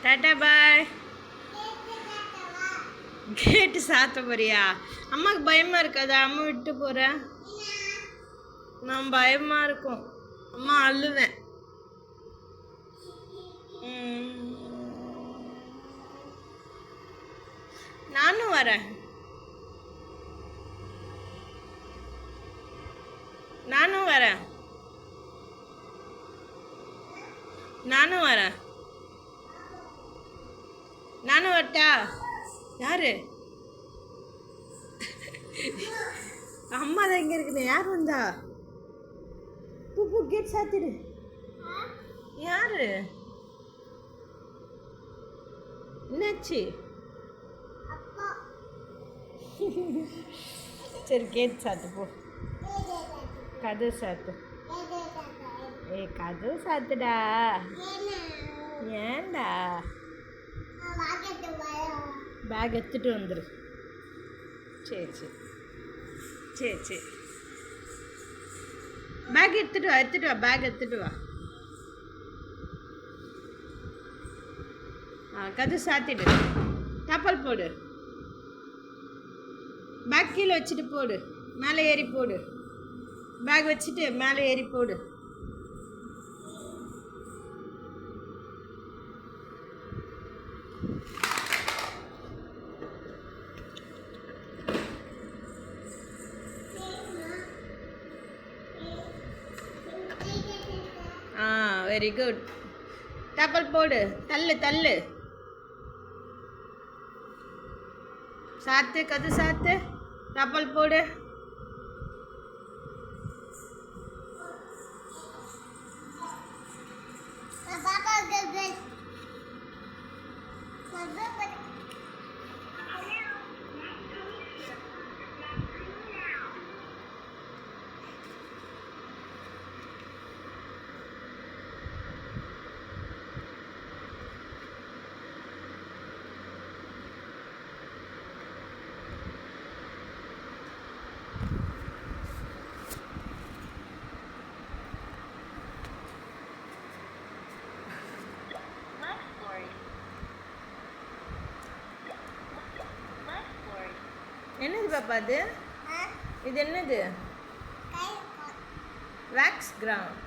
Tata பாய். கேட்டு சாத்த போறியா? அம்மாவுக்கு பயமா இருக்காதா? அம்மா விட்டு போகிறேன். நான் பயமா இருக்கும். அம்மா அழுவேன். நானும் வரேன். நானும் வரேன். நானும் வரேன். நானும் வரட்டா? யாரு? அம்மா தான் இங்கே இருக்குது. யார் வந்தா? பூ கேட் சாத்திடு. யாரு? என்னாச்சு? சரி கேட் சாத்து போ. கதவு சாத்து. கதவு சாத்துடா. ஏண்டா? பேக் எடுத்துட்டு வந்துரு. சரி சரி சரி சரி பேக் எடுத்துட்டு வா பேக் எடுத்துட்டு வா. கதவு சாத்திடு. டப்பல் போடு. பேக் கீழே வச்சுட்டு போடு. மேலே ஏறி போடு. பேக் வச்சுட்டு மேலே ஏறி போடு. Very good. டப்பல் போடு. தள்ளு தள்ளு. சாத்து. கது சாத்து. டப்பல் போடு. என்னது பாப்பா அது? இது என்னது? Wax ground.